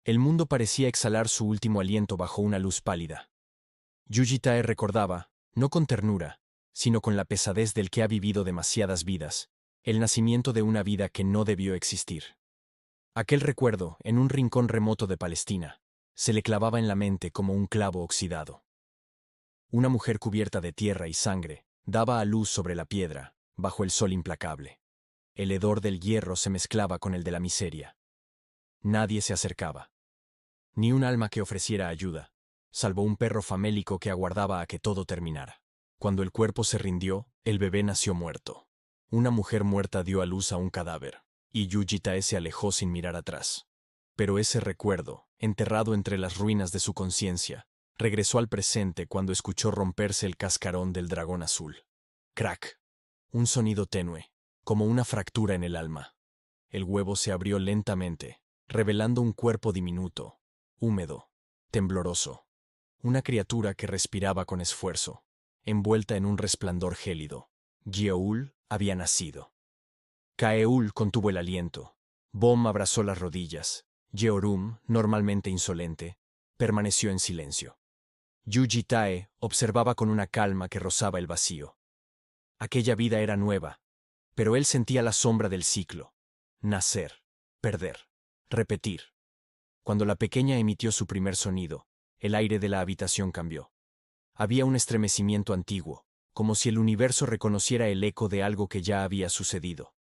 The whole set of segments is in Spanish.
El mundo parecía exhalar su último aliento bajo una luz pálida. Yuji Tae recordaba, no con ternura, sino con la pesadez del que ha vivido demasiadas vidas, el nacimiento de una vida que no debió existir. Aquel recuerdo, en un rincón remoto de Palestina, se le clavaba en la mente como un clavo oxidado. Una mujer cubierta de tierra y sangre daba a luz sobre la piedra, bajo el sol implacable. El hedor del hierro se mezclaba con el de la miseria. Nadie se acercaba. Ni un alma que ofreciera ayuda, salvo un perro famélico que aguardaba a que todo terminara. Cuando el cuerpo se rindió, el bebé nació muerto. Una mujer muerta dio a luz a un cadáver, y Yuji Tae se alejó sin mirar atrás. Pero ese recuerdo, enterrado entre las ruinas de su conciencia, regresó al presente cuando escuchó romperse el cascarón del dragón azul. Crack. Un sonido tenue, como una fractura en el alma. El huevo se abrió lentamente, revelando un cuerpo diminuto, húmedo, tembloroso. Una criatura que respiraba con esfuerzo, envuelta en un resplandor gélido. Gyeoul había nacido. Kaeul contuvo el aliento. Bom abrazó las rodillas. Yeorum, normalmente insolente, permaneció en silencio. Yuji Tae observaba con una calma que rozaba el vacío. Aquella vida era nueva, pero él sentía la sombra del ciclo. Nacer, perder, repetir. Cuando la pequeña emitió su primer sonido, el aire de la habitación cambió. Había un estremecimiento antiguo, como si el universo reconociera el eco de algo que ya había sucedido.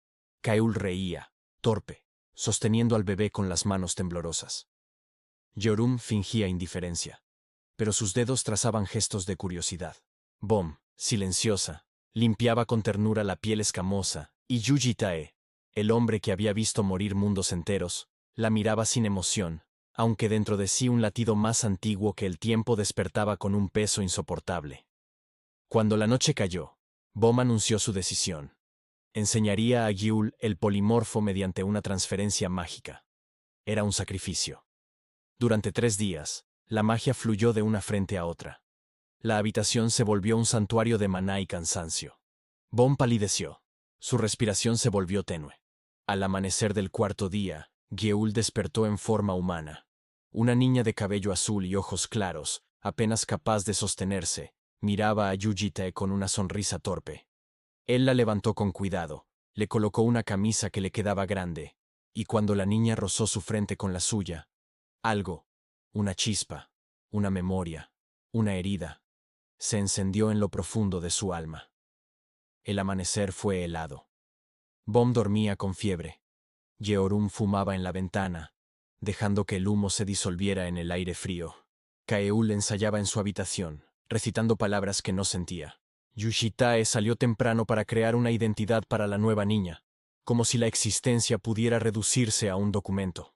Kaeul reía, torpe, sosteniendo al bebé con las manos temblorosas. Yorum fingía indiferencia, pero sus dedos trazaban gestos de curiosidad. Bom, silenciosa, limpiaba con ternura la piel escamosa, y Yuji Tae, el hombre que había visto morir mundos enteros, la miraba sin emoción, aunque dentro de sí un latido más antiguo que el tiempo despertaba con un peso insoportable. Cuando la noche cayó, Bom anunció su decisión. Enseñaría a Gyeul el polimorfo mediante una transferencia mágica. Era un sacrificio. Durante 3 días, la magia fluyó de una frente a otra. La habitación se volvió un santuario de maná y cansancio. Bom palideció. Su respiración se volvió tenue. Al amanecer del 4.º día, Gyeul despertó en forma humana. Una niña de cabello azul y ojos claros, apenas capaz de sostenerse, miraba a Yuji Tae con una sonrisa torpe. Él la levantó con cuidado, le colocó una camisa que le quedaba grande, y cuando la niña rozó su frente con la suya, algo, una chispa, una memoria, una herida, se encendió en lo profundo de su alma. El amanecer fue helado. Bom dormía con fiebre. Yeorum fumaba en la ventana, dejando que el humo se disolviera en el aire frío. Kaeul ensayaba en su habitación, recitando palabras que no sentía. Yuji Tae salió temprano para crear una identidad para la nueva niña, como si la existencia pudiera reducirse a un documento.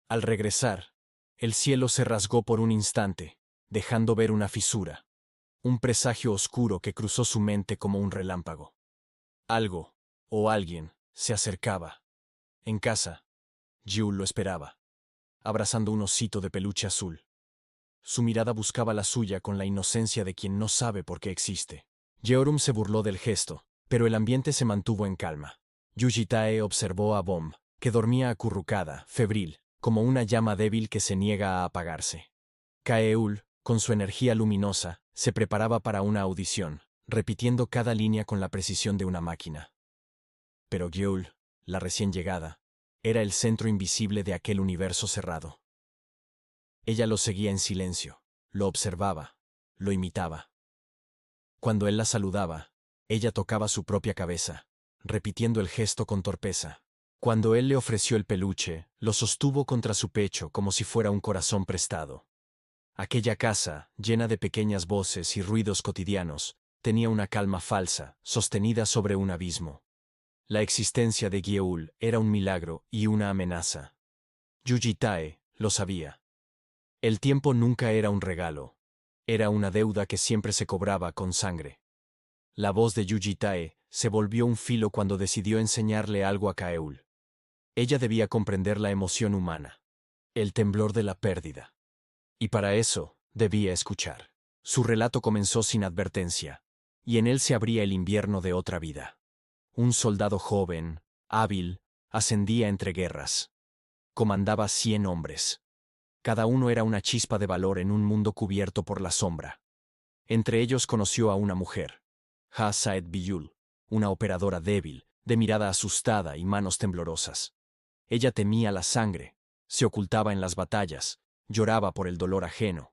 Al regresar, el cielo se rasgó por un instante, dejando ver una fisura, un presagio oscuro que cruzó su mente como un relámpago. Algo, o alguien, se acercaba. En casa, Gyeul lo esperaba, abrazando un osito de peluche azul. Su mirada buscaba la suya con la inocencia de quien no sabe por qué existe. Yeorum se burló del gesto, pero el ambiente se mantuvo en calma. Yuji Tae observó a Bom, que dormía acurrucada, febril, como una llama débil que se niega a apagarse. Kaeul, con su energía luminosa, se preparaba para una audición, repitiendo cada línea con la precisión de una máquina. Pero Gyeul, la recién llegada, era el centro invisible de aquel universo cerrado. Ella lo seguía en silencio, lo observaba, lo imitaba. Cuando él la saludaba, ella tocaba su propia cabeza, repitiendo el gesto con torpeza. Cuando él le ofreció el peluche, lo sostuvo contra su pecho como si fuera un corazón prestado. Aquella casa, llena de pequeñas voces y ruidos cotidianos, tenía una calma falsa, sostenida sobre un abismo. La existencia de Gyeul era un milagro y una amenaza. Yuji Tae lo sabía. El tiempo nunca era un regalo. Era una deuda que siempre se cobraba con sangre. La voz de Yuji Tae se volvió un filo cuando decidió enseñarle algo a Kaeul. Ella debía comprender la emoción humana, el temblor de la pérdida. Y para eso, debía escuchar. Su relato comenzó sin advertencia, y en él se abría el invierno de otra vida. Un soldado joven, hábil, ascendía entre guerras. Comandaba 100 hombres. Cada uno era una chispa de valor en un mundo cubierto por la sombra. Entre ellos conoció a una mujer, Ha-Saed Biyul, una operadora débil, de mirada asustada y manos temblorosas. Ella temía la sangre, se ocultaba en las batallas, lloraba por el dolor ajeno.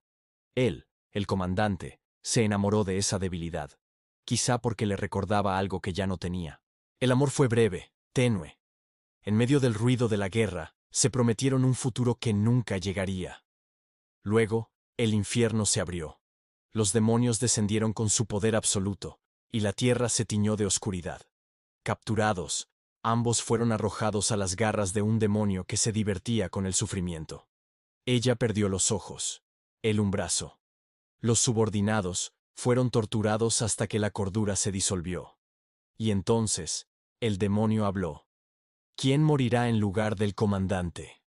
Él, el comandante, se enamoró de esa debilidad, quizá porque le recordaba algo que ya no tenía. El amor fue breve, tenue. En medio del ruido de la guerra, se prometieron un futuro que nunca llegaría. Luego, el infierno se abrió. Los demonios descendieron con su poder absoluto, y la tierra se tiñó de oscuridad. Capturados, ambos fueron arrojados a las garras de un demonio que se divertía con el sufrimiento. Ella perdió los ojos, él un brazo. Los subordinados fueron torturados hasta que la cordura se disolvió. Y entonces, el demonio habló. ¿Quién morirá en lugar del comandante?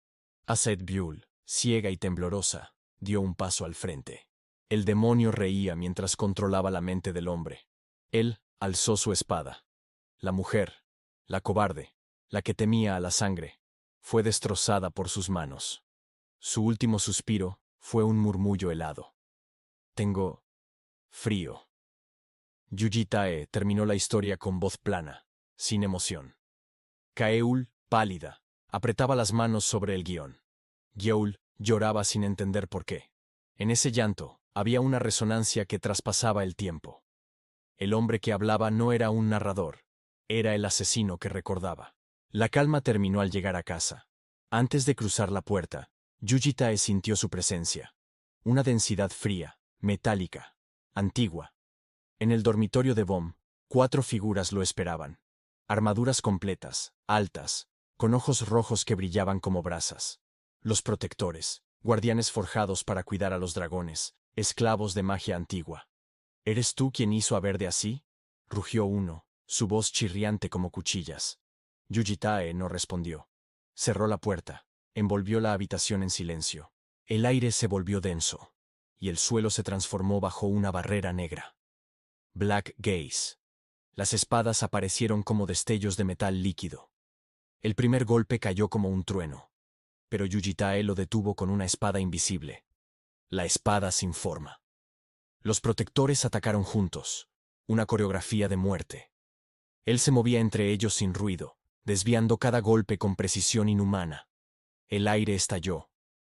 Ha-Saed Biyul, ciega y temblorosa, dio un paso al frente. El demonio reía mientras controlaba la mente del hombre. Él alzó su espada. La mujer, la cobarde, la que temía a la sangre, fue destrozada por sus manos. Su último suspiro fue un murmullo helado. Tengo frío. Yuji Tae terminó la historia con voz plana, sin emoción. Kaeul, pálida, apretaba las manos sobre el guión. Yeol lloraba sin entender por qué. En ese llanto había una resonancia que traspasaba el tiempo. El hombre que hablaba no era un narrador, era el asesino que recordaba. La calma terminó al llegar a casa. Antes de cruzar la puerta, Yuji Tae sintió su presencia. Una densidad fría, metálica, antigua. En el dormitorio de Bom, 4 figuras lo esperaban. Armaduras completas, altas, con ojos rojos que brillaban como brasas. Los protectores, guardianes forjados para cuidar a los dragones, esclavos de magia antigua. ¿Eres tú quien hizo a Verde así? Rugió uno, su voz chirriante como cuchillas. Yuji Tae no respondió. Cerró la puerta, envolvió la habitación en silencio. El aire se volvió denso, y el suelo se transformó bajo una barrera negra. Black Gaze. Las espadas aparecieron como destellos de metal líquido. El primer golpe cayó como un trueno, pero Yuji Tae lo detuvo con una espada invisible. La espada sin forma. Los protectores atacaron juntos, una coreografía de muerte. Él se movía entre ellos sin ruido, desviando cada golpe con precisión inhumana. El aire estalló.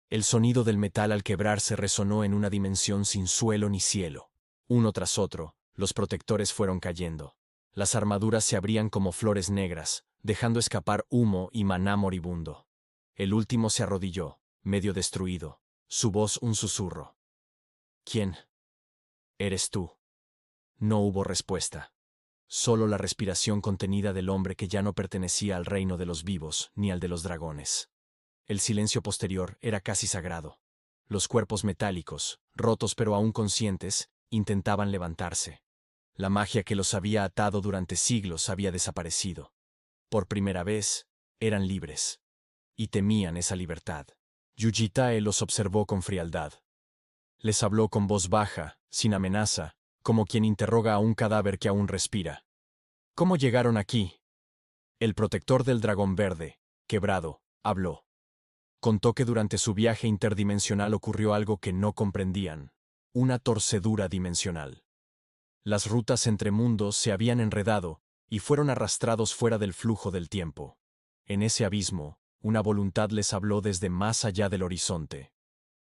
El sonido del metal al quebrarse resonó en una dimensión sin suelo ni cielo. Uno tras otro, los protectores fueron cayendo. Las armaduras se abrían como flores negras, dejando escapar humo y maná moribundo. El último se arrodilló, medio destruido, su voz un susurro. ¿Quién eres tú? No hubo respuesta. Solo la respiración contenida del hombre que ya no pertenecía al reino de los vivos ni al de los dragones. El silencio posterior era casi sagrado. Los cuerpos metálicos, rotos pero aún conscientes, intentaban levantarse. La magia que los había atado durante siglos había desaparecido. Por primera vez, eran libres. Y temían esa libertad. Yuji Tae los observó con frialdad. Les habló con voz baja, sin amenaza, como quien interroga a un cadáver que aún respira. ¿Cómo llegaron aquí? El protector del dragón verde, quebrado, habló. Contó que durante su viaje interdimensional ocurrió algo que no comprendían. Una torcedura dimensional. Las rutas entre mundos se habían enredado y fueron arrastrados fuera del flujo del tiempo. En ese abismo, una voluntad les habló desde más allá del horizonte.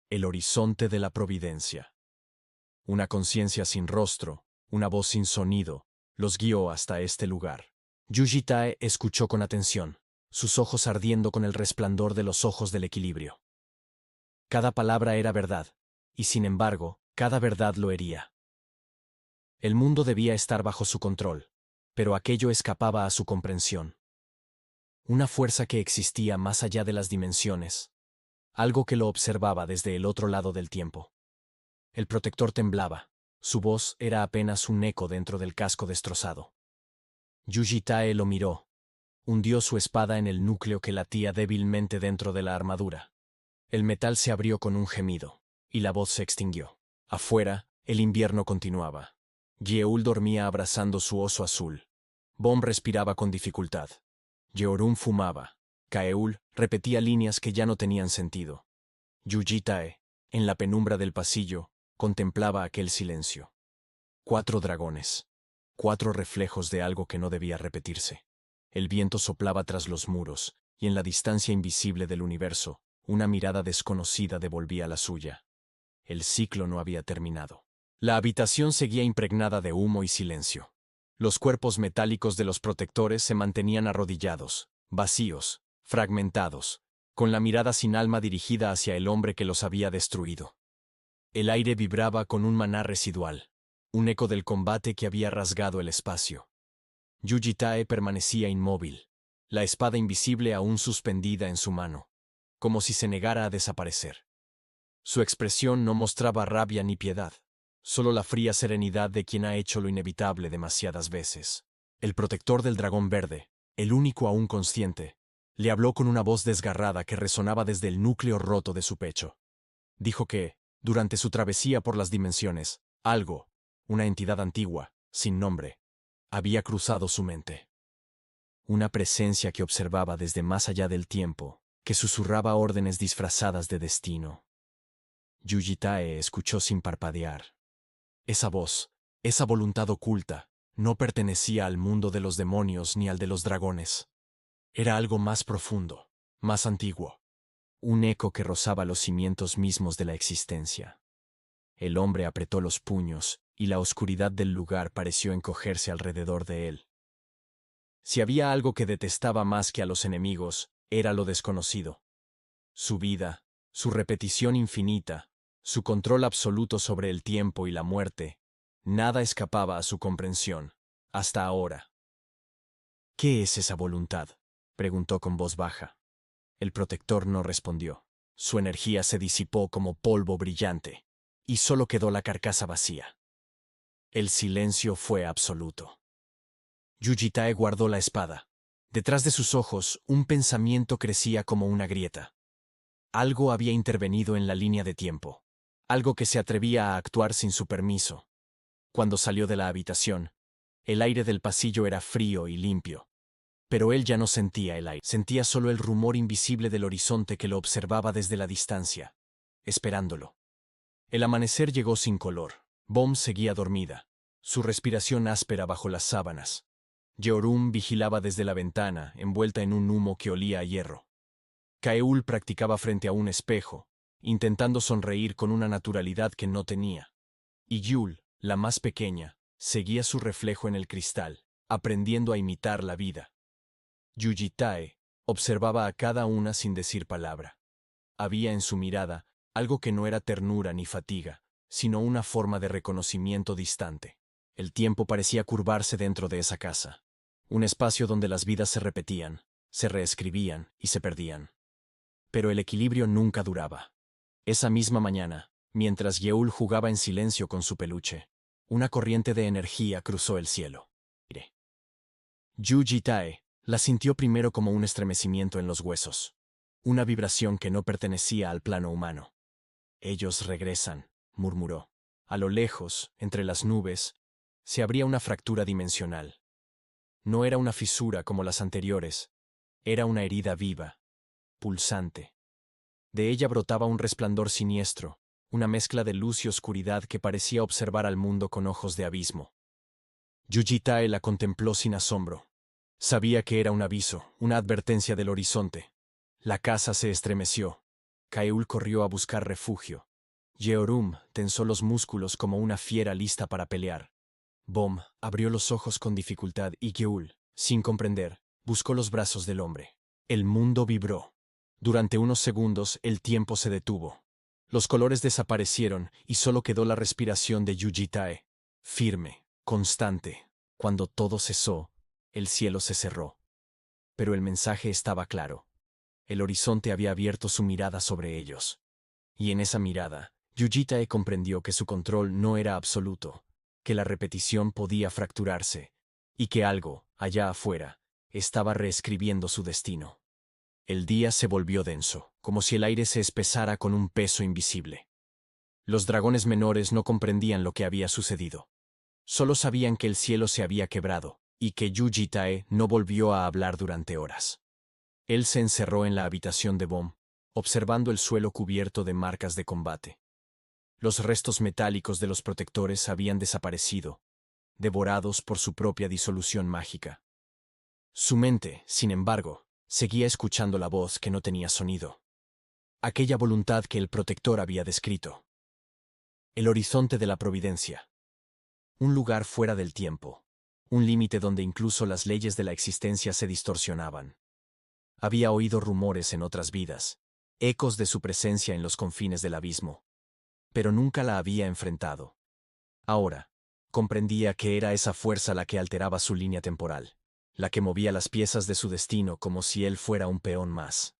El horizonte de la providencia. Una conciencia sin rostro, una voz sin sonido, los guió hasta este lugar. Yuji Tae escuchó con atención, sus ojos ardiendo con el resplandor de los ojos del equilibrio. Cada palabra era verdad, y sin embargo, cada verdad lo hería. El mundo debía estar bajo su control, pero aquello escapaba a su comprensión. Una fuerza que existía más allá de las dimensiones, algo que lo observaba desde el otro lado del tiempo. El protector temblaba, su voz era apenas un eco dentro del casco destrozado. Yuji Tae lo miró, hundió su espada en el núcleo que latía débilmente dentro de la armadura. El metal se abrió con un gemido, y la voz se extinguió. Afuera, el invierno continuaba. Yeol dormía abrazando su oso azul. Bom respiraba con dificultad. Yeorum fumaba. Kaeul repetía líneas que ya no tenían sentido. Yujitae, en la penumbra del pasillo, contemplaba aquel silencio. 4 dragones. 4 reflejos de algo que no debía repetirse. El viento soplaba tras los muros, y en la distancia invisible del universo, una mirada desconocida devolvía la suya. El ciclo no había terminado. La habitación seguía impregnada de humo y silencio. Los cuerpos metálicos de los protectores se mantenían arrodillados, vacíos, fragmentados, con la mirada sin alma dirigida hacia el hombre que los había destruido. El aire vibraba con un maná residual, un eco del combate que había rasgado el espacio. Yujitae permanecía inmóvil, la espada invisible aún suspendida en su mano, como si se negara a desaparecer. Su expresión no mostraba rabia ni piedad, solo la fría serenidad de quien ha hecho lo inevitable demasiadas veces. El protector del dragón verde, el único aún consciente, le habló con una voz desgarrada que resonaba desde el núcleo roto de su pecho. Dijo que, durante su travesía por las dimensiones, algo, una entidad antigua, sin nombre, había cruzado su mente. Una presencia que observaba desde más allá del tiempo, que susurraba órdenes disfrazadas de destino. Yujitae escuchó sin parpadear. Esa voz, esa voluntad oculta, no pertenecía al mundo de los demonios ni al de los dragones. Era algo más profundo, más antiguo. Un eco que rozaba los cimientos mismos de la existencia. El hombre apretó los puños, y la oscuridad del lugar pareció encogerse alrededor de él. Si había algo que detestaba más que a los enemigos, era lo desconocido. Su vida, su repetición infinita, su control absoluto sobre el tiempo y la muerte, nada escapaba a su comprensión, hasta ahora. ¿Qué es esa voluntad?, preguntó con voz baja. El protector no respondió. Su energía se disipó como polvo brillante, y solo quedó la carcasa vacía. El silencio fue absoluto. Yujitae guardó la espada. Detrás de sus ojos, un pensamiento crecía como una grieta. Algo había intervenido en la línea de tiempo. Algo que se atrevía a actuar sin su permiso. Cuando salió de la habitación, el aire del pasillo era frío y limpio. Pero él ya no sentía el aire, sentía solo el rumor invisible del horizonte que lo observaba desde la distancia, esperándolo. El amanecer llegó sin color. Bom seguía dormida, su respiración áspera bajo las sábanas. Yeorum vigilaba desde la ventana, envuelta en un humo que olía a hierro. Kaeul practicaba frente a un espejo, intentando sonreír con una naturalidad que no tenía. Y Yul, la más pequeña, seguía su reflejo en el cristal, aprendiendo a imitar la vida. Yujitae observaba a cada una sin decir palabra. Había en su mirada algo que no era ternura ni fatiga, sino una forma de reconocimiento distante. El tiempo parecía curvarse dentro de esa casa, un espacio donde las vidas se repetían, se reescribían y se perdían. Pero el equilibrio nunca duraba. Esa misma mañana, mientras Yeul jugaba en silencio con su peluche, una corriente de energía cruzó el cielo. Yujitae la sintió primero como un estremecimiento en los huesos, una vibración que no pertenecía al plano humano. Ellos regresan, murmuró. A lo lejos, entre las nubes, se abría una fractura dimensional. No era una fisura como las anteriores, era una herida viva, pulsante. De ella brotaba un resplandor siniestro, una mezcla de luz y oscuridad que parecía observar al mundo con ojos de abismo. Yujitae la contempló sin asombro. Sabía que era un aviso, una advertencia del horizonte. La casa se estremeció. Kaeul corrió a buscar refugio. Yeorum tensó los músculos como una fiera lista para pelear. Bom abrió los ojos con dificultad y Yeul, sin comprender, buscó los brazos del hombre. El mundo vibró. Durante unos segundos el tiempo se detuvo. Los colores desaparecieron y solo quedó la respiración de Yujitae, firme, constante. Cuando todo cesó, el cielo se cerró. Pero el mensaje estaba claro. El horizonte había abierto su mirada sobre ellos. Y en esa mirada, Yujitae comprendió que su control no era absoluto, que la repetición podía fracturarse, y que algo, allá afuera, estaba reescribiendo su destino. El día se volvió denso, como si el aire se espesara con un peso invisible. Los dragones menores no comprendían lo que había sucedido. Solo sabían que el cielo se había quebrado, y que Yujitae no volvió a hablar durante horas. Él se encerró en la habitación de Bom, observando el suelo cubierto de marcas de combate. Los restos metálicos de los protectores habían desaparecido, devorados por su propia disolución mágica. Su mente, sin embargo, seguía escuchando la voz que no tenía sonido. Aquella voluntad que el protector había descrito. El horizonte de la providencia. Un lugar fuera del tiempo. Un límite donde incluso las leyes de la existencia se distorsionaban. Había oído rumores en otras vidas, ecos de su presencia en los confines del abismo. Pero nunca la había enfrentado. Ahora, comprendía que era esa fuerza la que alteraba su línea temporal, la que movía las piezas de su destino como si él fuera un peón más.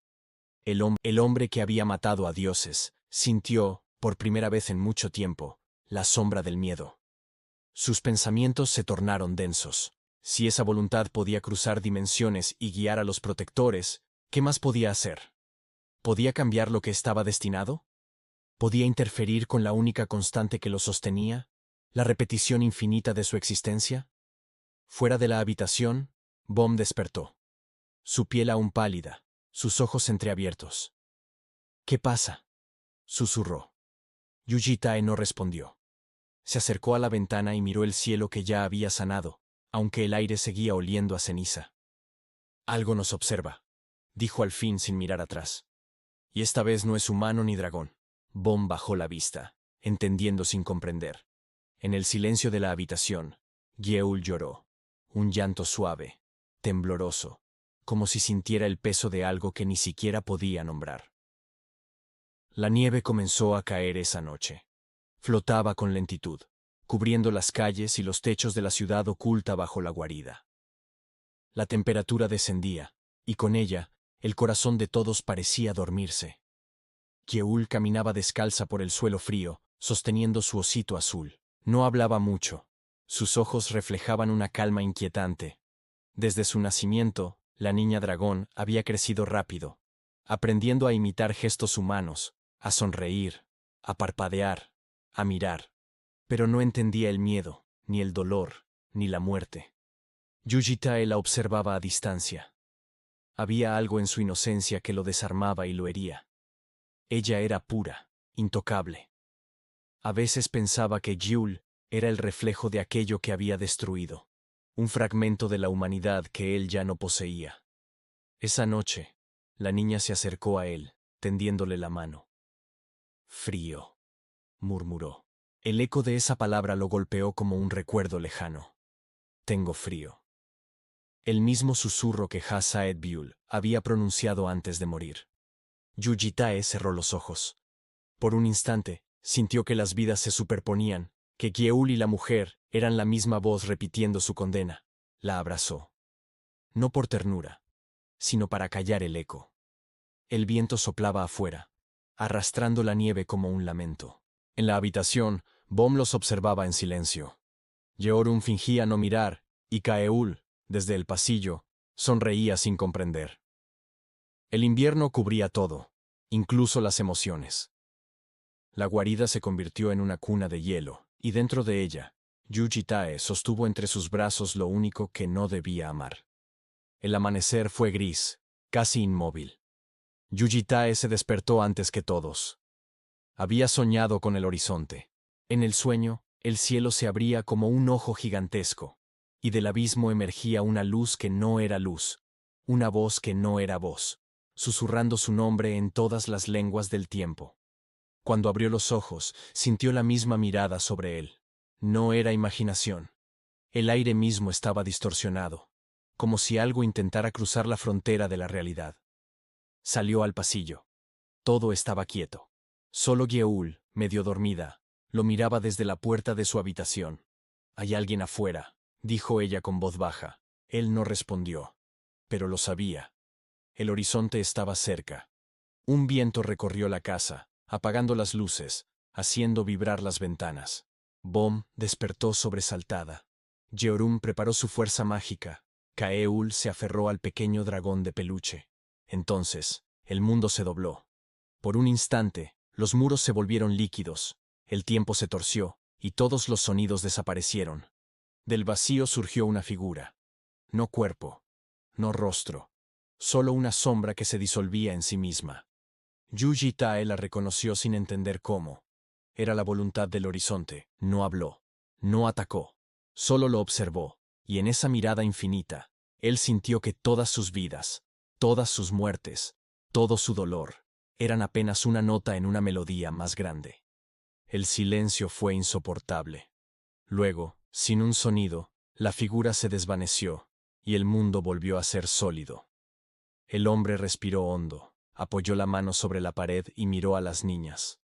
El hombre que había matado a dioses, sintió, por primera vez en mucho tiempo, la sombra del miedo. Sus pensamientos se tornaron densos. Si esa voluntad podía cruzar dimensiones y guiar a los protectores, ¿qué más podía hacer? ¿Podía cambiar lo que estaba destinado? ¿Podía interferir con la única constante que lo sostenía, la repetición infinita de su existencia? Fuera de la habitación, Bom despertó. Su piel aún pálida, sus ojos entreabiertos. ¿Qué pasa?, susurró. Yujitae no respondió. Se acercó a la ventana y miró el cielo que ya había sanado, aunque el aire seguía oliendo a ceniza. Algo nos observa, dijo al fin sin mirar atrás. Y esta vez no es humano ni dragón. Bom bajó la vista, entendiendo sin comprender. En el silencio de la habitación, Gyeul lloró. Un llanto suave, tembloroso, como si sintiera el peso de algo que ni siquiera podía nombrar. La nieve comenzó a caer esa noche. Flotaba con lentitud, cubriendo las calles y los techos de la ciudad oculta bajo la guarida. La temperatura descendía, y con ella, el corazón de todos parecía dormirse. Gyeul caminaba descalza por el suelo frío, sosteniendo su osito azul. No hablaba mucho. Sus ojos reflejaban una calma inquietante. Desde su nacimiento, la niña dragón había crecido rápido, aprendiendo a imitar gestos humanos, a sonreír, a parpadear, a mirar. Pero no entendía el miedo, ni el dolor, ni la muerte. Yujitae la observaba a distancia. Había algo en su inocencia que lo desarmaba y lo hería. Ella era pura, intocable. A veces pensaba que Gyeul era el reflejo de aquello que había destruido, un fragmento de la humanidad que él ya no poseía. Esa noche, la niña se acercó a él, tendiéndole la mano. Frío, murmuró. El eco de esa palabra lo golpeó como un recuerdo lejano. Tengo frío. El mismo susurro que Ha-Saed-Biul había pronunciado antes de morir. Yujitae cerró los ojos. Por un instante, sintió que las vidas se superponían, que Gyeul y la mujer eran la misma voz repitiendo su condena. La abrazó. No por ternura, sino para callar el eco. El viento soplaba afuera, arrastrando la nieve como un lamento. En la habitación, Bom los observaba en silencio. Yeorum fingía no mirar, y Kaeul, desde el pasillo, sonreía sin comprender. El invierno cubría todo, incluso las emociones. La guarida se convirtió en una cuna de hielo, y dentro de ella, Yujitae sostuvo entre sus brazos lo único que no debía amar. El amanecer fue gris, casi inmóvil. Yujitae se despertó antes que todos. Había soñado con el horizonte. En el sueño, el cielo se abría como un ojo gigantesco, y del abismo emergía una luz que no era luz, una voz que no era voz, susurrando su nombre en todas las lenguas del tiempo. Cuando abrió los ojos, sintió la misma mirada sobre él. No era imaginación. El aire mismo estaba distorsionado, como si algo intentara cruzar la frontera de la realidad. Salió al pasillo. Todo estaba quieto. Solo Gyeul, medio dormida, lo miraba desde la puerta de su habitación. «Hay alguien afuera», dijo ella con voz baja. Él no respondió. Pero lo sabía. El horizonte estaba cerca. Un viento recorrió la casa, apagando las luces, haciendo vibrar las ventanas. Bom despertó sobresaltada. Yeorum preparó su fuerza mágica. Kaeul se aferró al pequeño dragón de peluche. Entonces, el mundo se dobló. Por un instante, los muros se volvieron líquidos, el tiempo se torció, y todos los sonidos desaparecieron. Del vacío surgió una figura. No cuerpo, no rostro, solo una sombra que se disolvía en sí misma. Yuji Tae la reconoció sin entender cómo. Era la voluntad del horizonte. No habló. No atacó. Solo lo observó. Y en esa mirada infinita, él sintió que todas sus vidas, todas sus muertes, todo su dolor, eran apenas una nota en una melodía más grande. El silencio fue insoportable. Luego, sin un sonido, la figura se desvaneció, y el mundo volvió a ser sólido. El hombre respiró hondo, apoyó la mano sobre la pared y miró a las niñas.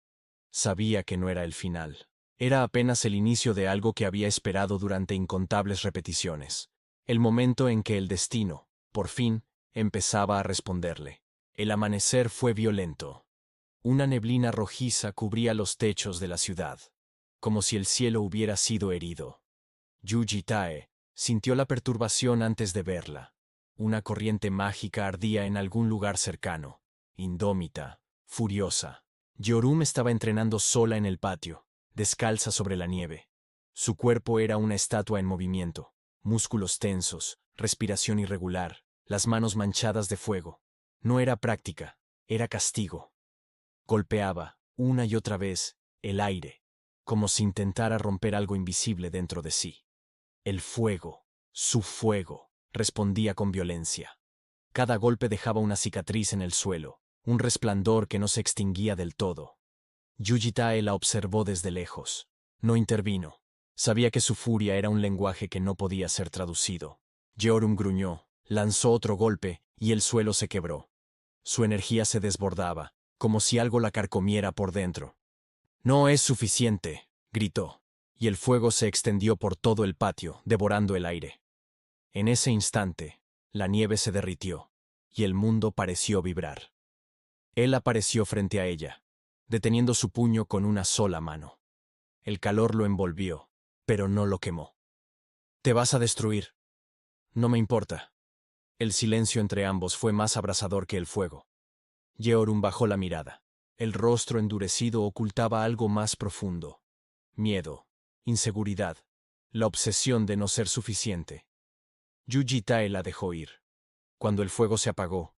Sabía que no era el final. Era apenas el inicio de algo que había esperado durante incontables repeticiones. El momento en que el destino, por fin, empezaba a responderle. El amanecer fue violento. Una neblina rojiza cubría los techos de la ciudad, como si el cielo hubiera sido herido. Yuji Tae sintió la perturbación antes de verla. Una corriente mágica ardía en algún lugar cercano, indómita, furiosa. Yeorum estaba entrenando sola en el patio, descalza sobre la nieve. Su cuerpo era una estatua en movimiento, músculos tensos, respiración irregular, las manos manchadas de fuego. No era práctica, era castigo. Golpeaba, una y otra vez, el aire, como si intentara romper algo invisible dentro de sí. El fuego, su fuego, respondía con violencia. Cada golpe dejaba una cicatriz en el suelo, un resplandor que no se extinguía del todo. Yuji Tae la observó desde lejos. No intervino. Sabía que su furia era un lenguaje que no podía ser traducido. Yeorum gruñó, lanzó otro golpe, y el suelo se quebró. Su energía se desbordaba, como si algo la carcomiera por dentro. «No es suficiente», gritó, y el fuego se extendió por todo el patio, devorando el aire. En ese instante, la nieve se derritió, y el mundo pareció vibrar. Él apareció frente a ella, deteniendo su puño con una sola mano. El calor lo envolvió, pero no lo quemó. «Te vas a destruir». «No me importa». El silencio entre ambos fue más abrasador que el fuego. Yeorum bajó la mirada. El rostro endurecido ocultaba algo más profundo. Miedo, inseguridad, la obsesión de no ser suficiente. Yuji Tae la dejó ir. Cuando el fuego se apagó,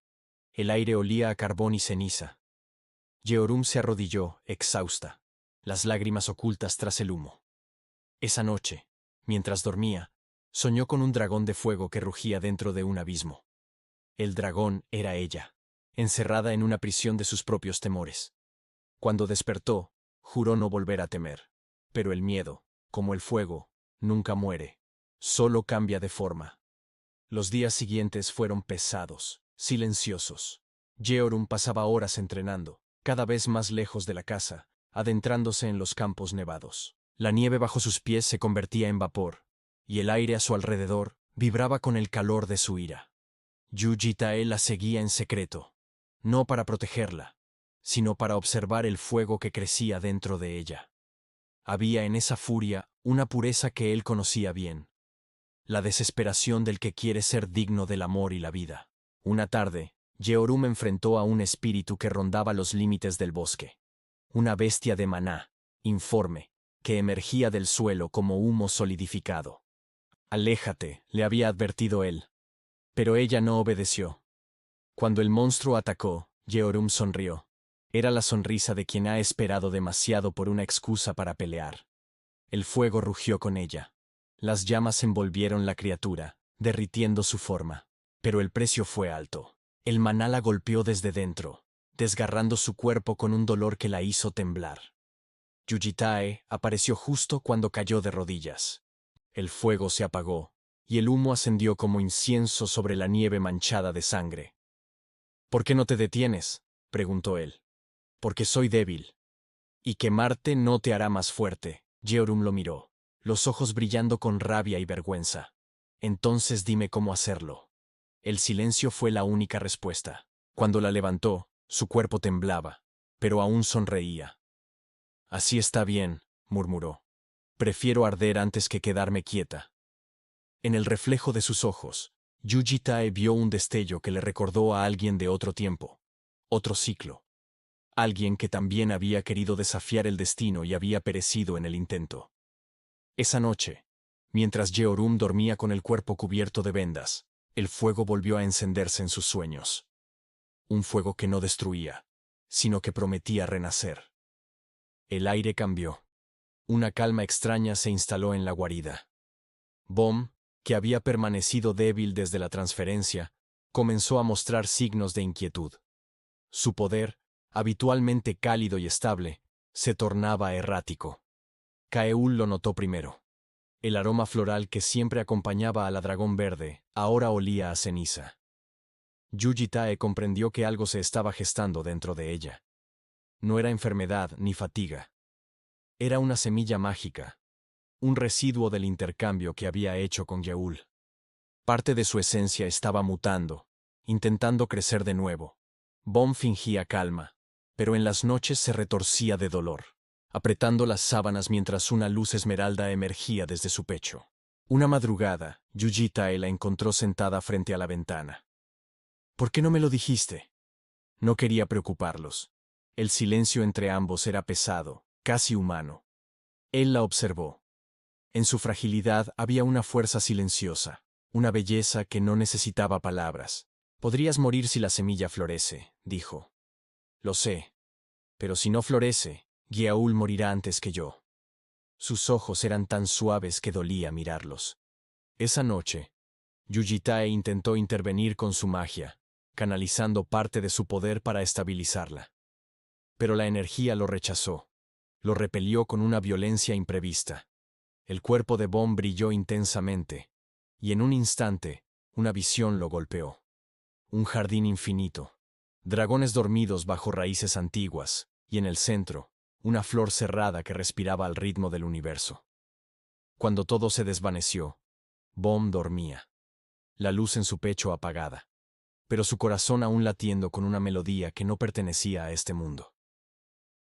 el aire olía a carbón y ceniza. Yeorum se arrodilló, exhausta, las lágrimas ocultas tras el humo. Esa noche, mientras dormía, soñó con un dragón de fuego que rugía dentro de un abismo. El dragón era ella, encerrada en una prisión de sus propios temores. Cuando despertó, juró no volver a temer. Pero el miedo, como el fuego, nunca muere, solo cambia de forma. Los días siguientes fueron pesados, silenciosos. Yeorum pasaba horas entrenando, cada vez más lejos de la casa, adentrándose en los campos nevados. La nieve bajo sus pies se convertía en vapor, y el aire a su alrededor vibraba con el calor de su ira. Yuji Tae la seguía en secreto, no para protegerla, sino para observar el fuego que crecía dentro de ella. Había en esa furia una pureza que él conocía bien, la desesperación del que quiere ser digno del amor y la vida. Una tarde, Yeorum enfrentó a un espíritu que rondaba los límites del bosque. Una bestia de maná, informe, que emergía del suelo como humo solidificado. «Aléjate», le había advertido él. Pero ella no obedeció. Cuando el monstruo atacó, Yeorum sonrió. Era la sonrisa de quien ha esperado demasiado por una excusa para pelear. El fuego rugió con ella. Las llamas envolvieron la criatura, derritiendo su forma. Pero el precio fue alto. El maná la golpeó desde dentro, desgarrando su cuerpo con un dolor que la hizo temblar. Yuji Tae apareció justo cuando cayó de rodillas. El fuego se apagó, y el humo ascendió como incienso sobre la nieve manchada de sangre. «¿Por qué no te detienes?», preguntó él. «Porque soy débil. Y quemarte no te hará más fuerte». Yeorum lo miró, los ojos brillando con rabia y vergüenza. «Entonces dime cómo hacerlo». El silencio fue la única respuesta. Cuando la levantó, su cuerpo temblaba, pero aún sonreía. «Así está bien», murmuró. «Prefiero arder antes que quedarme quieta». En el reflejo de sus ojos, Yuji Tae vio un destello que le recordó a alguien de otro tiempo, otro ciclo. Alguien que también había querido desafiar el destino y había perecido en el intento. Esa noche, mientras Yeorum dormía con el cuerpo cubierto de vendas, el fuego volvió a encenderse en sus sueños. Un fuego que no destruía, sino que prometía renacer. El aire cambió. Una calma extraña se instaló en la guarida. Bomb, que había permanecido débil desde la transferencia, comenzó a mostrar signos de inquietud. Su poder, habitualmente cálido y estable, se tornaba errático. Kaeul lo notó primero. El aroma floral que siempre acompañaba a la dragón verde ahora olía a ceniza. Yujitae comprendió que algo se estaba gestando dentro de ella. No era enfermedad ni fatiga. Era una semilla mágica, un residuo del intercambio que había hecho con Yeul. Parte de su esencia estaba mutando, intentando crecer de nuevo. Bomb fingía calma, pero en las noches se retorcía de dolor, apretando las sábanas mientras una luz esmeralda emergía desde su pecho. Una madrugada, Yujitae la encontró sentada frente a la ventana. ¿Por qué no me lo dijiste? No quería preocuparlos. El silencio entre ambos era pesado, casi humano. Él la observó. En su fragilidad había una fuerza silenciosa, una belleza que no necesitaba palabras. Podrías morir si la semilla florece, dijo. Lo sé. Pero si no florece, Giaul morirá antes que yo. Sus ojos eran tan suaves que dolía mirarlos. Esa noche, Yujitae intentó intervenir con su magia, canalizando parte de su poder para estabilizarla. Pero la energía lo rechazó. Lo repelió con una violencia imprevista. El cuerpo de Bomb brilló intensamente, y en un instante, una visión lo golpeó. Un jardín infinito. Dragones dormidos bajo raíces antiguas, y en el centro, una flor cerrada que respiraba al ritmo del universo. Cuando todo se desvaneció, Bomb dormía. La luz en su pecho apagada, pero su corazón aún latiendo con una melodía que no pertenecía a este mundo.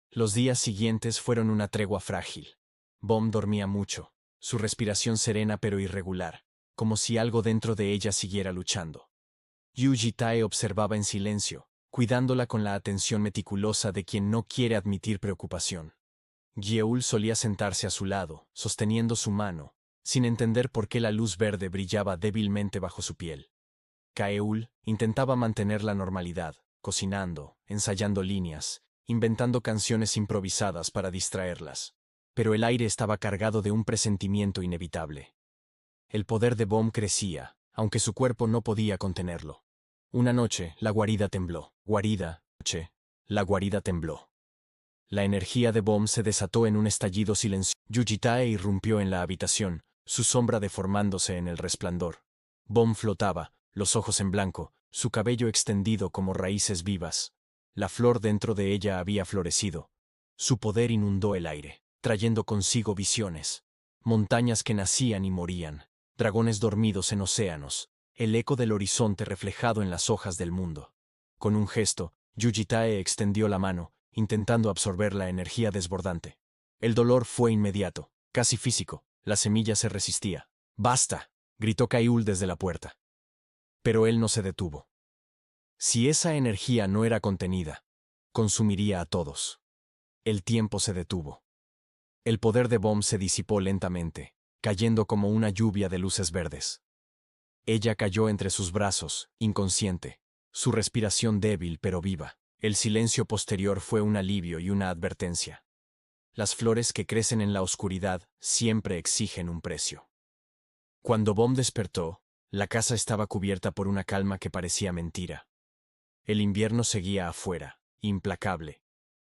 Los días siguientes fueron una tregua frágil. Bomb dormía mucho, su respiración serena pero irregular, como si algo dentro de ella siguiera luchando. Yujitae observaba en silencio, cuidándola con la atención meticulosa de quien no quiere admitir preocupación. Yeul solía sentarse a su lado, sosteniendo su mano, sin entender por qué la luz verde brillaba débilmente bajo su piel. Kaeul intentaba mantener la normalidad, cocinando, ensayando líneas, inventando canciones improvisadas para distraerlas. Pero el aire estaba cargado de un presentimiento inevitable. El poder de Bomb crecía, aunque su cuerpo no podía contenerlo. Una noche, la guarida tembló. La guarida tembló. La energía de Bomb se desató en un estallido silencioso. Yujitae irrumpió en la habitación, su sombra deformándose en el resplandor. Bomb flotaba, los ojos en blanco, su cabello extendido como raíces vivas. La flor dentro de ella había florecido. Su poder inundó el aire, trayendo consigo visiones. Montañas que nacían y morían, dragones dormidos en océanos, el eco del horizonte reflejado en las hojas del mundo. Con un gesto, Yujitae extendió la mano, intentando absorber la energía desbordante. El dolor fue inmediato, casi físico, la semilla se resistía. ¡Basta!, gritó Kaeul desde la puerta. Pero él no se detuvo. Si esa energía no era contenida, consumiría a todos. El tiempo se detuvo. El poder de Bomb se disipó lentamente, cayendo como una lluvia de luces verdes. Ella cayó entre sus brazos, inconsciente, su respiración débil pero viva. El silencio posterior fue un alivio y una advertencia. Las flores que crecen en la oscuridad siempre exigen un precio. Cuando Bomb despertó, la casa estaba cubierta por una calma que parecía mentira. El invierno seguía afuera, implacable,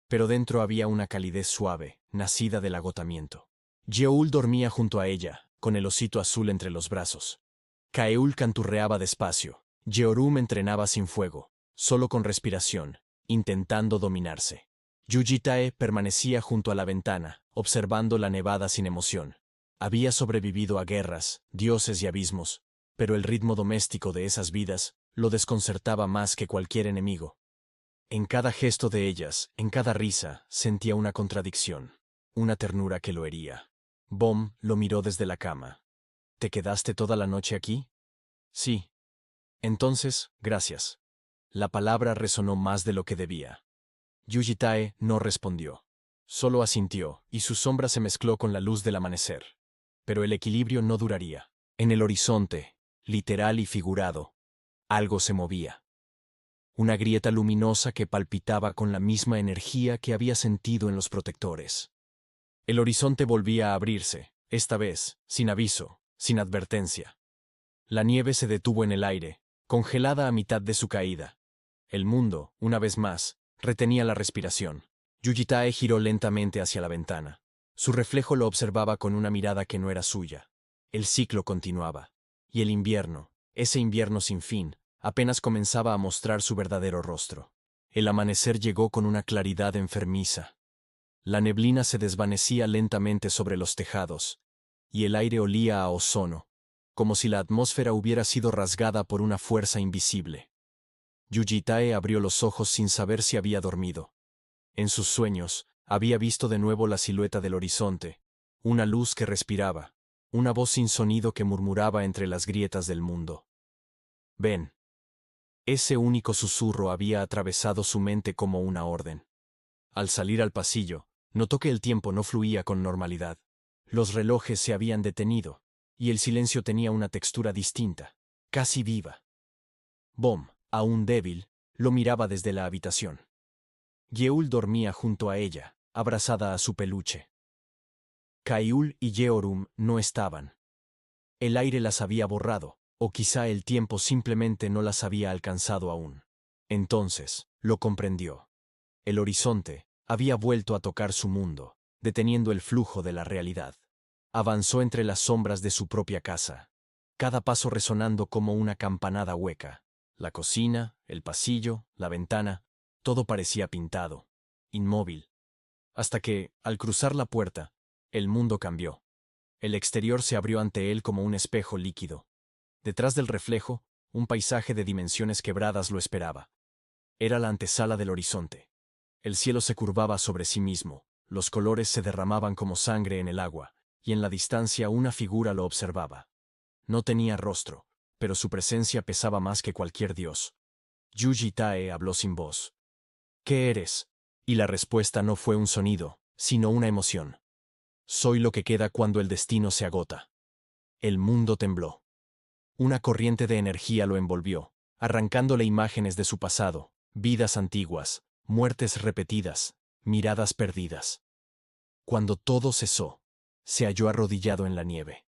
pero dentro había una calidez suave, nacida del agotamiento. Yeul dormía junto a ella, con el osito azul entre los brazos. Kaeul canturreaba despacio. Yeorum entrenaba sin fuego, solo con respiración, intentando dominarse. Yujitae permanecía junto a la ventana, observando la nevada sin emoción. Había sobrevivido a guerras, dioses y abismos, pero el ritmo doméstico de esas vidas lo desconcertaba más que cualquier enemigo. En cada gesto de ellas, en cada risa, sentía una contradicción, una ternura que lo hería. Bomb lo miró desde la cama. ¿Te quedaste toda la noche aquí? Sí. Entonces, gracias. La palabra resonó más de lo que debía. Yujitae no respondió. Solo asintió, y su sombra se mezcló con la luz del amanecer. Pero el equilibrio no duraría. En el horizonte, literal y figurado, algo se movía. una grieta luminosa que palpitaba con la misma energía que había sentido en los protectores. El horizonte volvía a abrirse, esta vez, sin aviso, sin advertencia. La nieve se detuvo en el aire, congelada a mitad de su caída. El mundo, una vez más, retenía la respiración. Yujitae giró lentamente hacia la ventana. Su reflejo lo observaba con una mirada que no era suya. El ciclo continuaba. Y el invierno, ese invierno sin fin, apenas comenzaba a mostrar su verdadero rostro. El amanecer llegó con una claridad enfermiza. La neblina se desvanecía lentamente sobre los tejados, y el aire olía a ozono, como si la atmósfera hubiera sido rasgada por una fuerza invisible. Yujitae abrió los ojos sin saber si había dormido. En sus sueños, había visto de nuevo la silueta del horizonte, una luz que respiraba, una voz sin sonido que murmuraba entre las grietas del mundo. Ven. Ese único susurro había atravesado su mente como una orden. Al salir al pasillo, notó que el tiempo no fluía con normalidad. Los relojes se habían detenido, y el silencio tenía una textura distinta, casi viva. Bom, aún débil, lo miraba desde la habitación. Yeol dormía junto a ella, abrazada a su peluche. Kaiul y Yeorum no estaban. El aire las había borrado, o quizá el tiempo simplemente no las había alcanzado aún. Entonces, lo comprendió. El horizonte había vuelto a tocar su mundo, deteniendo el flujo de la realidad. Avanzó entre las sombras de su propia casa, cada paso resonando como una campanada hueca. La cocina, el pasillo, la ventana, todo parecía pintado, inmóvil. Hasta que, al cruzar la puerta, el mundo cambió. El exterior se abrió ante él como un espejo líquido. Detrás del reflejo, un paisaje de dimensiones quebradas lo esperaba. Era la antesala del horizonte. El cielo se curvaba sobre sí mismo, los colores se derramaban como sangre en el agua, y en la distancia una figura lo observaba. No tenía rostro, pero su presencia pesaba más que cualquier dios. Yujitae habló sin voz. ¿Qué eres? Y la respuesta no fue un sonido, sino una emoción. Soy lo que queda cuando el destino se agota. El mundo tembló. Una corriente de energía lo envolvió, arrancándole imágenes de su pasado, vidas antiguas, muertes repetidas, miradas perdidas. Cuando todo cesó, se halló arrodillado en la nieve.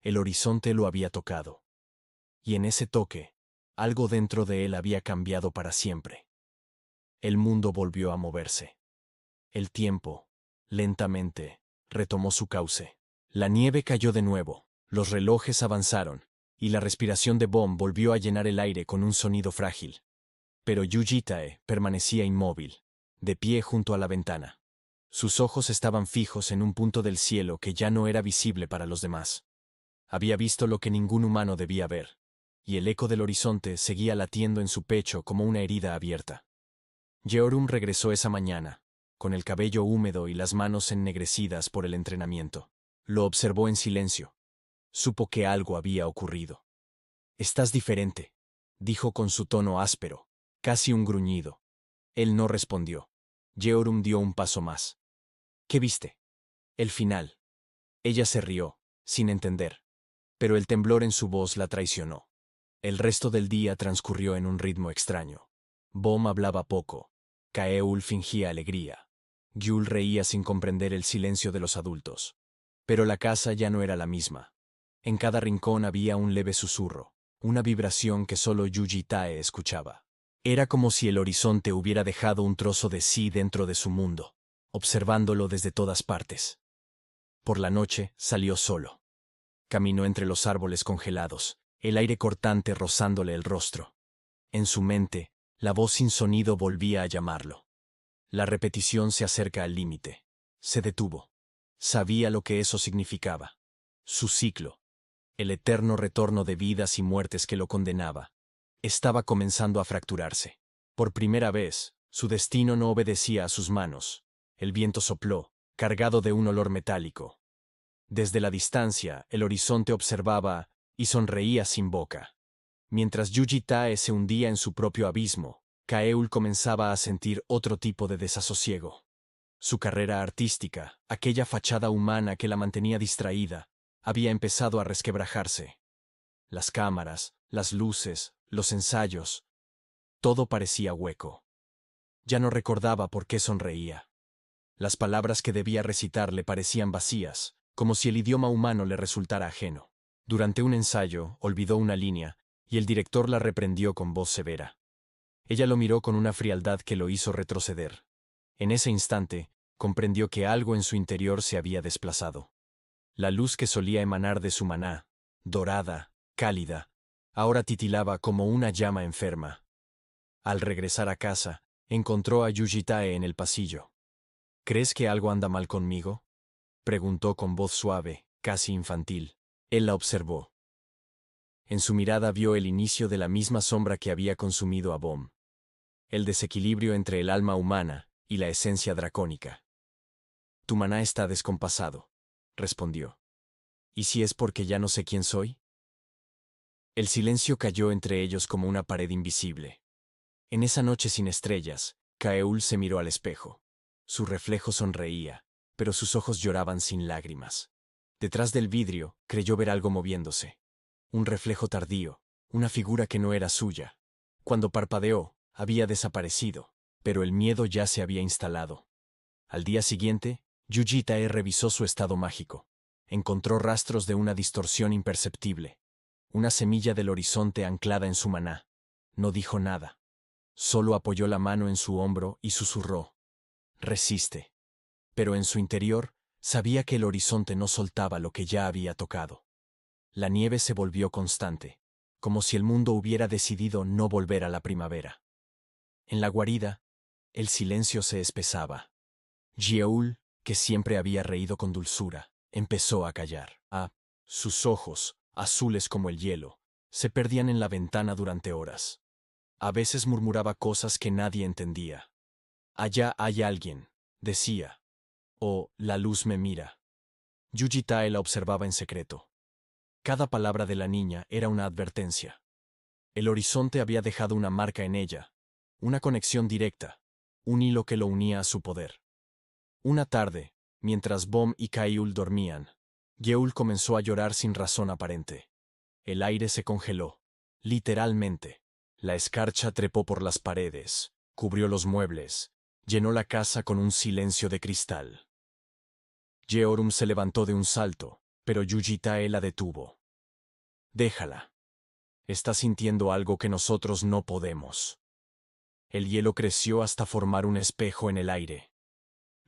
El horizonte lo había tocado. Y en ese toque, algo dentro de él había cambiado para siempre. El mundo volvió a moverse. El tiempo, lentamente, retomó su cauce. La nieve cayó de nuevo, los relojes avanzaron, y la respiración de Bom volvió a llenar el aire con un sonido frágil. Pero Yujitae permanecía inmóvil, de pie junto a la ventana. Sus ojos estaban fijos en un punto del cielo que ya no era visible para los demás. Había visto lo que ningún humano debía ver, y el eco del horizonte seguía latiendo en su pecho como una herida abierta. Yeorum regresó esa mañana, con el cabello húmedo y las manos ennegrecidas por el entrenamiento. Lo observó en silencio. Supo que algo había ocurrido. «Estás diferente», dijo con su tono áspero, casi un gruñido. Él no respondió. Yeorum dio un paso más. «¿Qué viste?» «El final». Ella se rió, sin entender. Pero el temblor en su voz la traicionó. El resto del día transcurrió en un ritmo extraño. Bom hablaba poco. Kaeul fingía alegría. Gyul reía sin comprender el silencio de los adultos. Pero la casa ya no era la misma. En cada rincón había un leve susurro, una vibración que solo Yujitae escuchaba. Era como si el horizonte hubiera dejado un trozo de sí dentro de su mundo, observándolo desde todas partes. Por la noche salió solo. Caminó entre los árboles congelados, el aire cortante rozándole el rostro. En su mente, la voz sin sonido volvía a llamarlo. La repetición se acerca al límite. Se detuvo. Sabía lo que eso significaba. Su ciclo, el eterno retorno de vidas y muertes que lo condenaba, estaba comenzando a fracturarse. Por primera vez, su destino no obedecía a sus manos. El viento sopló, cargado de un olor metálico. Desde la distancia, el horizonte observaba y sonreía sin boca. Mientras Yujitae se hundía en su propio abismo, Kaeul comenzaba a sentir otro tipo de desasosiego. Su carrera artística, aquella fachada humana que la mantenía distraída, había empezado a resquebrajarse. Las cámaras, las luces, los ensayos, Todo parecía hueco. Ya no recordaba por qué sonreía. Las palabras que debía recitar le parecían vacías, como si el idioma humano le resultara ajeno. Durante un ensayo, olvidó una línea, y el director la reprendió con voz severa. Ella lo miró con una frialdad que lo hizo retroceder. En ese instante, comprendió que algo en su interior se había desplazado. La luz que solía emanar de su maná, dorada, cálida, ahora titilaba como una llama enferma. Al regresar a casa, encontró a Yujitae en el pasillo. ¿Crees que algo anda mal conmigo?, preguntó con voz suave, casi infantil. Él la observó. En su mirada vio el inicio de la misma sombra que había consumido a Bom. El desequilibrio entre el alma humana y la esencia dracónica. Tu maná está descompasado, respondió. ¿Y si es porque ya no sé quién soy? El silencio cayó entre ellos como una pared invisible. En esa noche sin estrellas, Kaeul se miró al espejo. Su reflejo sonreía, pero sus ojos lloraban sin lágrimas. Detrás del vidrio, creyó ver algo moviéndose. Un reflejo tardío, una figura que no era suya. Cuando parpadeó, había desaparecido, pero el miedo ya se había instalado. Al día siguiente, Yujitae revisó su estado mágico. Encontró rastros de una distorsión imperceptible. Una semilla del horizonte anclada en su maná. No dijo nada. Solo apoyó la mano en su hombro y susurró. Resiste. Pero en su interior, sabía que el horizonte no soltaba lo que ya había tocado. La nieve se volvió constante, como si el mundo hubiera decidido no volver a la primavera. En la guarida, el silencio se espesaba. Yeol, que siempre había reído con dulzura, empezó a callar. Sus ojos, azules como el hielo, se perdían en la ventana durante horas. A veces murmuraba cosas que nadie entendía. Allá hay alguien, decía. O, la luz me mira. Yujitae la observaba en secreto. Cada palabra de la niña era una advertencia. El horizonte había dejado una marca en ella, una conexión directa, un hilo que lo unía a su poder. Una tarde, mientras Bom y Kaeul dormían, Yeol comenzó a llorar sin razón aparente. El aire se congeló, literalmente. La escarcha trepó por las paredes, cubrió los muebles, llenó la casa con un silencio de cristal. Yeorum se levantó de un salto, pero Yujitae la detuvo. Déjala. Está sintiendo algo que nosotros no podemos. El hielo creció hasta formar un espejo en el aire.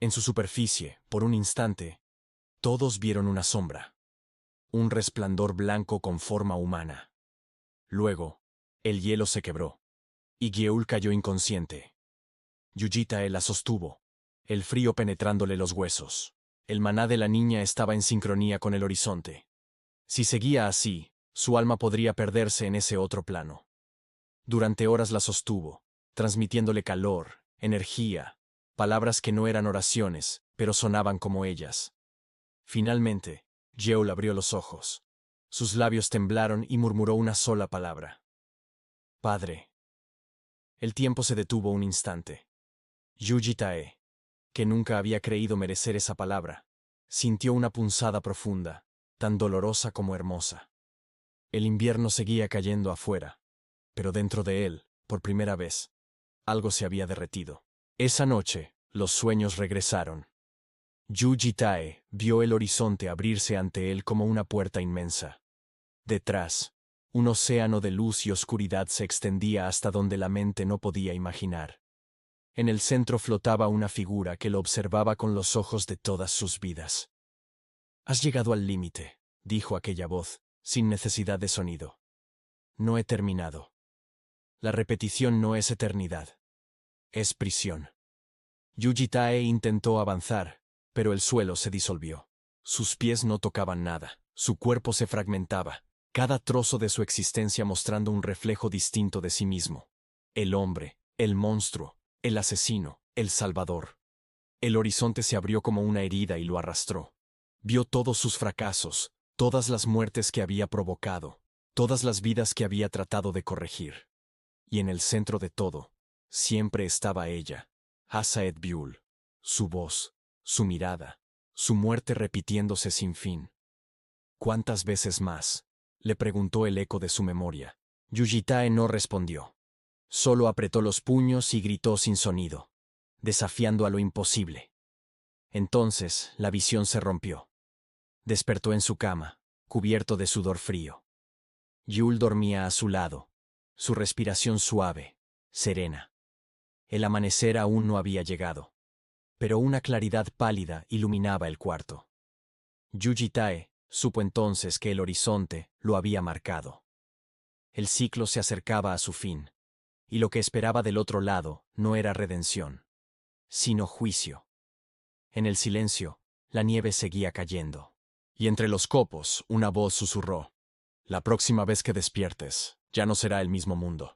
En su superficie, por un instante, todos vieron una sombra. Un resplandor blanco con forma humana. Luego, el hielo se quebró, y Yeol cayó inconsciente. Yujitae la sostuvo, el frío penetrándole los huesos. El maná de la niña estaba en sincronía con el horizonte. Si seguía así, su alma podría perderse en ese otro plano. Durante horas la sostuvo, transmitiéndole calor, energía, palabras que no eran oraciones, pero sonaban como ellas. Finalmente, Yeol abrió los ojos. Sus labios temblaron y murmuró una sola palabra. Padre. El tiempo se detuvo un instante. Yujitae, que nunca había creído merecer esa palabra, sintió una punzada profunda, tan dolorosa como hermosa. El invierno seguía cayendo afuera, pero dentro de él, por primera vez, algo se había derretido. Esa noche, los sueños regresaron. Yujitae vio el horizonte abrirse ante él como una puerta inmensa. Detrás, un océano de luz y oscuridad se extendía hasta donde la mente no podía imaginar. En el centro flotaba una figura que lo observaba con los ojos de todas sus vidas. Has llegado al límite, dijo aquella voz, sin necesidad de sonido. No he terminado. La repetición no es eternidad. Es prisión. Yujitae intentó avanzar, pero el suelo se disolvió. Sus pies no tocaban nada, su cuerpo se fragmentaba, cada trozo de su existencia mostrando un reflejo distinto de sí mismo. El hombre, el monstruo, el asesino, el salvador. El horizonte se abrió como una herida y lo arrastró. Vio todos sus fracasos, todas las muertes que había provocado, todas las vidas que había tratado de corregir. Y en el centro de todo, siempre estaba ella, Hasaet Biul, su voz, su mirada, su muerte repitiéndose sin fin. ¿Cuántas veces más?, le preguntó el eco de su memoria. Yujitae no respondió. Solo apretó los puños y gritó sin sonido, desafiando a lo imposible. Entonces la visión se rompió. Despertó en su cama, cubierto de sudor frío. Yul dormía a su lado, su respiración suave, serena. El amanecer aún no había llegado, pero una claridad pálida iluminaba el cuarto. Yuji Tae supo entonces que el horizonte lo había marcado. El ciclo se acercaba a su fin, y lo que esperaba del otro lado no era redención, sino juicio. En el silencio, la nieve seguía cayendo. Y entre los copos, una voz susurró: «La próxima vez que despiertes, ya no será el mismo mundo».